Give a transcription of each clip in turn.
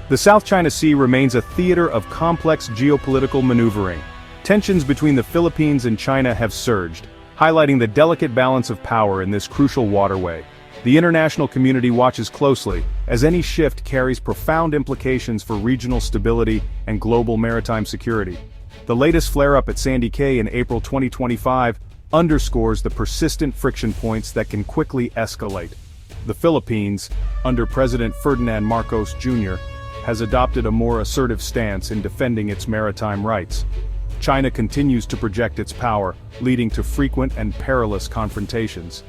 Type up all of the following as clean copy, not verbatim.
The South China Sea remains a theater of complex geopolitical maneuvering. Tensions between the Philippines and China have surged, highlighting the delicate balance of power in this crucial waterway. The international community watches closely, as any shift carries profound implications for regional stability and global maritime security. The latest flare-up at Sandy Cay in April 2025 underscores the persistent friction points that can quickly escalate. The Philippines, under President Ferdinand Marcos Jr., has adopted a more assertive stance in defending its maritime rights. China continues to project its power, leading to frequent and perilous confrontations.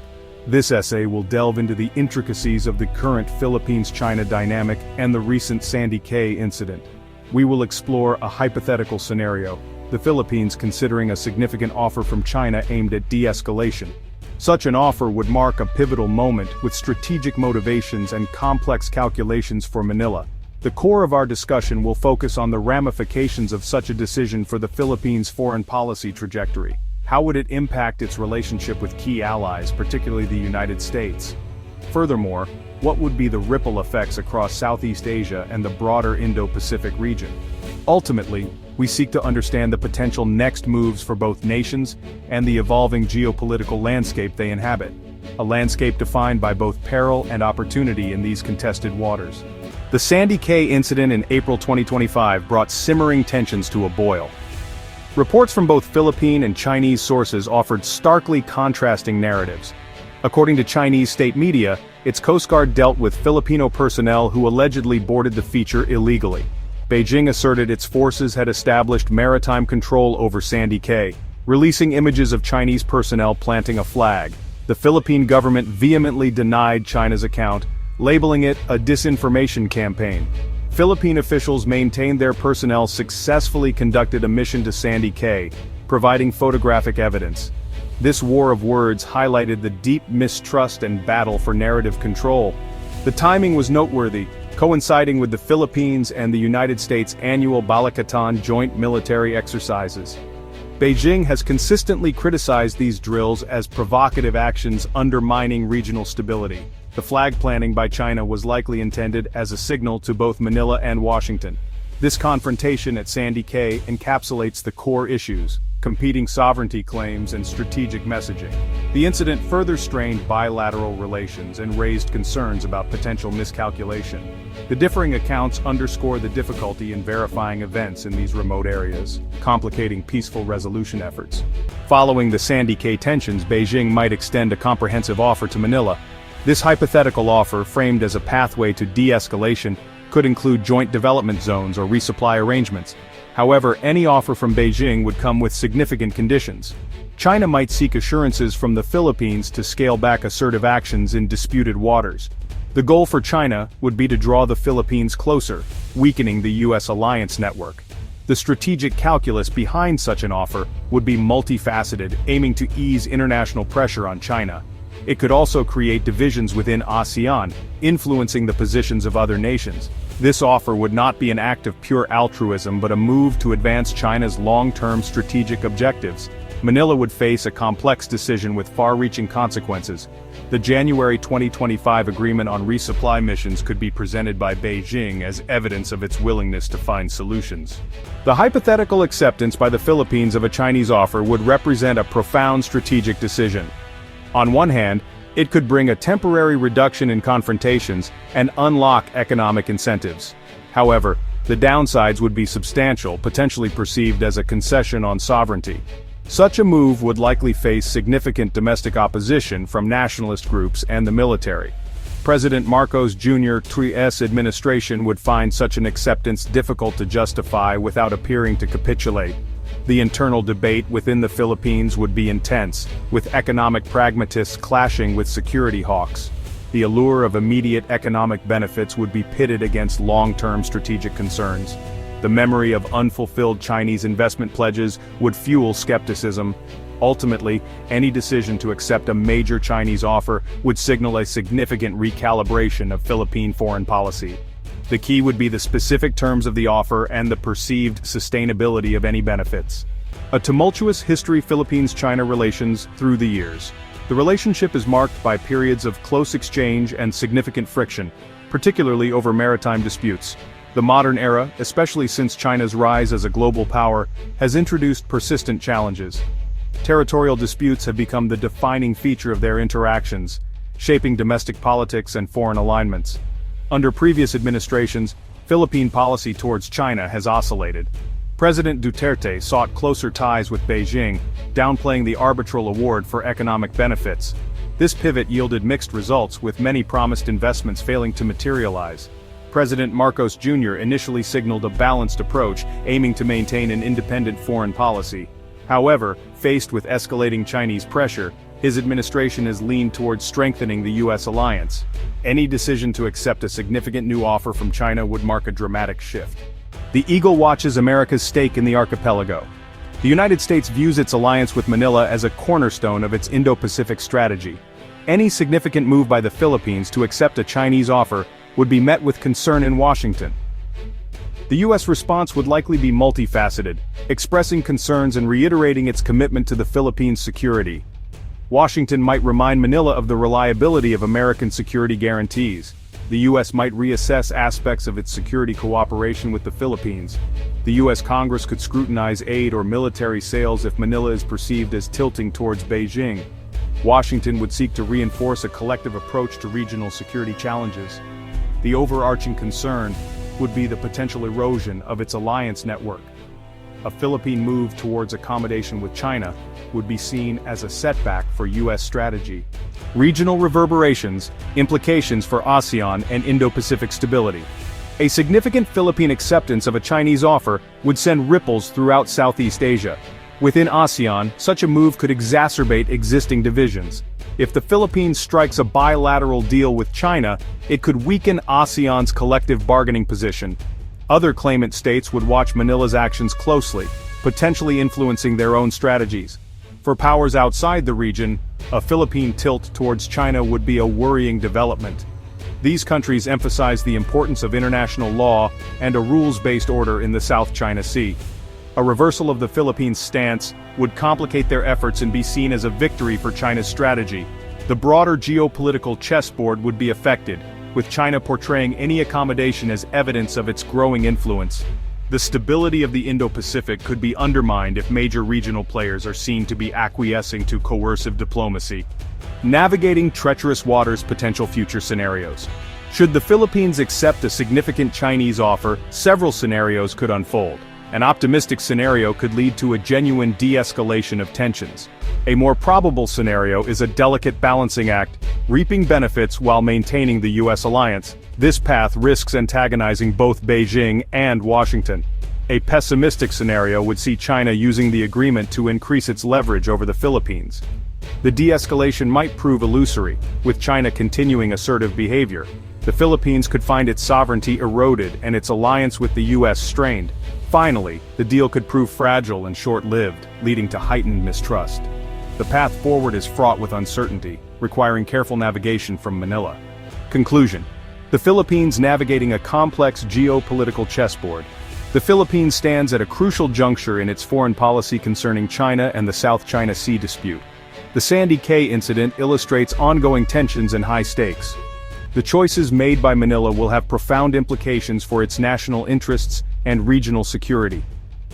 This essay will delve into the intricacies of the current Philippines-China dynamic and the recent Sandy Cay incident. We will explore a hypothetical scenario, the Philippines considering a significant offer from China aimed at de-escalation. Such an offer would mark a pivotal moment with strategic motivations and complex calculations for Manila. The core of our discussion will focus on the ramifications of such a decision for the Philippines' foreign policy trajectory. How would it impact its relationship with key allies, particularly the United States? Furthermore, what would be the ripple effects across Southeast Asia and the broader Indo-Pacific region? Ultimately, we seek to understand the potential next moves for both nations and the evolving geopolitical landscape they inhabit, a landscape defined by both peril and opportunity in these contested waters. The Sandy Cay incident in April 2025 brought simmering tensions to a boil. Reports from both Philippine and Chinese sources offered starkly contrasting narratives. According to Chinese state media, its Coast Guard dealt with Filipino personnel who allegedly boarded the feature illegally. Beijing asserted its forces had established maritime control over Sandy Cay, releasing images of Chinese personnel planting a flag. The Philippine government vehemently denied China's account, labeling it a disinformation campaign. Philippine officials maintained their personnel successfully conducted a mission to Sandy Cay, providing photographic evidence. This war of words highlighted the deep mistrust and battle for narrative control. The timing was noteworthy, coinciding with the Philippines and the United States' annual Balikatan joint military exercises. Beijing has consistently criticized these drills as provocative actions undermining regional stability. The flag planting by China was likely intended as a signal to both Manila and Washington. This confrontation at Sandy Cay encapsulates the core issues: competing sovereignty claims and strategic messaging. The incident further strained bilateral relations and raised concerns about potential miscalculation. The differing accounts underscore the difficulty in verifying events in these remote areas, complicating peaceful resolution efforts. Following the Sandy Cay tensions, Beijing might extend a comprehensive offer to Manila. This hypothetical offer, framed as a pathway to de-escalation, could include joint development zones or resupply arrangements. However, any offer from Beijing would come with significant conditions. China might seek assurances from the Philippines to scale back assertive actions in disputed waters. The goal for China would be to draw the Philippines closer, weakening the U.S. alliance network. The strategic calculus behind such an offer would be multifaceted, aiming to ease international pressure on China. It could also create divisions within ASEAN, influencing the positions of other nations. This offer would not be an act of pure altruism but a move to advance China's long-term strategic objectives. Manila would face a complex decision with far-reaching consequences. The January 2025 agreement on resupply missions could be presented by Beijing as evidence of its willingness to find solutions. The hypothetical acceptance by the Philippines of a Chinese offer would represent a profound strategic decision. On one hand, it could bring a temporary reduction in confrontations and unlock economic incentives. However, the downsides would be substantial, potentially perceived as a concession on sovereignty. Such a move would likely face significant domestic opposition from nationalist groups and the military. President Marcos Jr.'s administration would find such an acceptance difficult to justify without appearing to capitulate. The internal debate within the Philippines would be intense, with economic pragmatists clashing with security hawks. The allure of immediate economic benefits would be pitted against long-term strategic concerns. The memory of unfulfilled Chinese investment pledges would fuel skepticism. Ultimately, any decision to accept a major Chinese offer would signal a significant recalibration of Philippine foreign policy. The key would be the specific terms of the offer and the perceived sustainability of any benefits. A tumultuous history Philippines-China relations through the years. The relationship is marked by periods of close exchange and significant friction, particularly over maritime disputes. The modern era, especially since China's rise as a global power, has introduced persistent challenges. Territorial disputes have become the defining feature of their interactions, shaping domestic politics and foreign alignments. Under previous administrations, Philippine policy towards China has oscillated. President Duterte sought closer ties with Beijing, downplaying the arbitral award for economic benefits. This pivot yielded mixed results, with many promised investments failing to materialize. President Marcos Jr. initially signaled a balanced approach, aiming to maintain an independent foreign policy. However, faced with escalating Chinese pressure, his administration has leaned towards strengthening the U.S. alliance. Any decision to accept a significant new offer from China would mark a dramatic shift. The Eagle watches America's stake in the archipelago. The United States views its alliance with Manila as a cornerstone of its Indo-Pacific strategy. Any significant move by the Philippines to accept a Chinese offer would be met with concern in Washington. The U.S. response would likely be multifaceted, expressing concerns and reiterating its commitment to the Philippines' security. Washington might remind Manila of the reliability of American security guarantees. The U.S. might reassess aspects of its security cooperation with the Philippines. The U.S. Congress could scrutinize aid or military sales if Manila is perceived as tilting towards Beijing. Washington would seek to reinforce a collective approach to regional security challenges. The overarching concern would be the potential erosion of its alliance network. A Philippine move towards accommodation with China would be seen as a setback for U.S. strategy. Regional reverberations, implications for ASEAN and Indo-Pacific stability. A significant Philippine acceptance of a Chinese offer would send ripples throughout Southeast Asia. Within ASEAN, such a move could exacerbate existing divisions. If the Philippines strikes a bilateral deal with China, it could weaken ASEAN's collective bargaining position. Other claimant states would watch Manila's actions closely, potentially influencing their own strategies. For powers outside the region, a Philippine tilt towards China would be a worrying development. These countries emphasize the importance of international law and a rules-based order in the South China Sea. A reversal of the Philippines' stance would complicate their efforts and be seen as a victory for China's strategy. The broader geopolitical chessboard would be affected, with China portraying any accommodation as evidence of its growing influence. The stability of the Indo-Pacific could be undermined if major regional players are seen to be acquiescing to coercive diplomacy. Navigating treacherous waters. Potential future scenarios. Should the Philippines accept a significant Chinese offer, several scenarios could unfold. An optimistic scenario could lead to a genuine de-escalation of tensions. A more probable scenario is a delicate balancing act, reaping benefits while maintaining the U.S. alliance. This path risks antagonizing both Beijing and Washington. A pessimistic scenario would see China using the agreement to increase its leverage over the Philippines. The de-escalation might prove illusory, with China continuing assertive behavior. The Philippines could find its sovereignty eroded and its alliance with the U.S. strained. Finally, the deal could prove fragile and short-lived, leading to heightened mistrust. The path forward is fraught with uncertainty, requiring careful navigation from Manila. Conclusion. The Philippines navigating a complex geopolitical chessboard. The Philippines stands at a crucial juncture in its foreign policy concerning China and the South China Sea dispute. The Sandy Cay incident illustrates ongoing tensions and high stakes. The choices made by Manila will have profound implications for its national interests and regional security.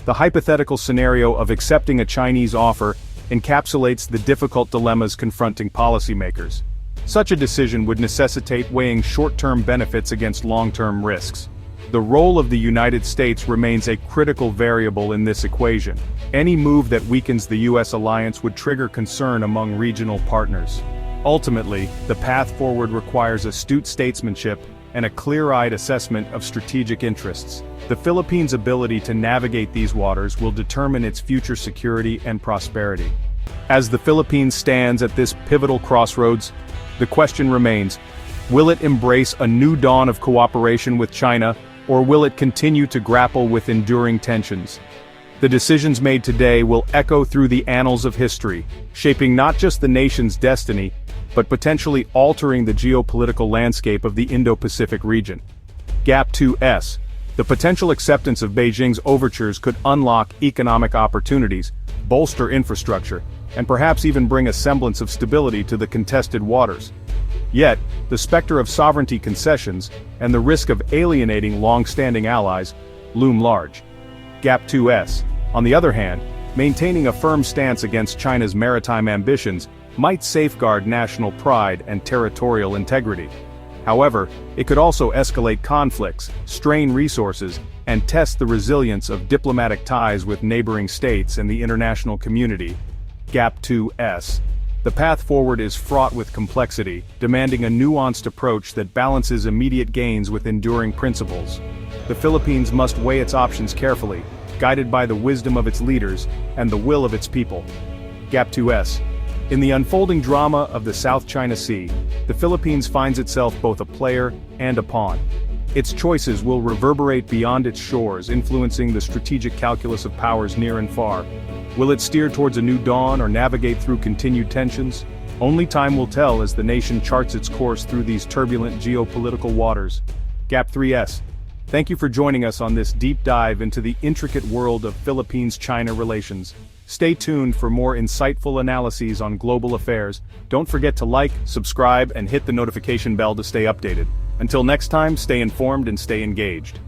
The hypothetical scenario of accepting a Chinese offer encapsulates the difficult dilemmas confronting policymakers. Such a decision would necessitate weighing short-term benefits against long-term risks. The role of the United States remains a critical variable in this equation. Any move that weakens the U.S. alliance would trigger concern among regional partners. Ultimately, the path forward requires astute statesmanship and a clear-eyed assessment of strategic interests. The Philippines' ability to navigate these waters will determine its future security and prosperity. As the Philippines stands at this pivotal crossroads, the question remains, will it embrace a new dawn of cooperation with China, or will it continue to grapple with enduring tensions? The decisions made today will echo through the annals of history, shaping not just the nation's destiny, but potentially altering the geopolitical landscape of the Indo-Pacific region. Gap 2S. The potential acceptance of Beijing's overtures could unlock economic opportunities, bolster infrastructure, and perhaps even bring a semblance of stability to the contested waters. Yet, the specter of sovereignty concessions, and the risk of alienating long-standing allies, loom large. Gap 2S, on the other hand, maintaining a firm stance against China's maritime ambitions might safeguard national pride and territorial integrity. However, it could also escalate conflicts, strain resources, and test the resilience of diplomatic ties with neighboring states and the international community. Gap 2S. The path forward is fraught with complexity, demanding a nuanced approach that balances immediate gains with enduring principles. The Philippines must weigh its options carefully, guided by the wisdom of its leaders and the will of its people. Gap 2S. In the unfolding drama of the South China Sea, the Philippines finds itself both a player and a pawn. Its choices will reverberate beyond its shores, influencing the strategic calculus of powers near and far. Will it steer towards a new dawn or navigate through continued tensions? Only time will tell as the nation charts its course through these turbulent geopolitical waters. Gap 3S. Thank you for joining us on this deep dive into the intricate world of Philippines-China relations. Stay tuned for more insightful analyses on global affairs. Don't forget to like, subscribe, and hit the notification bell to stay updated. Until next time, stay informed and stay engaged.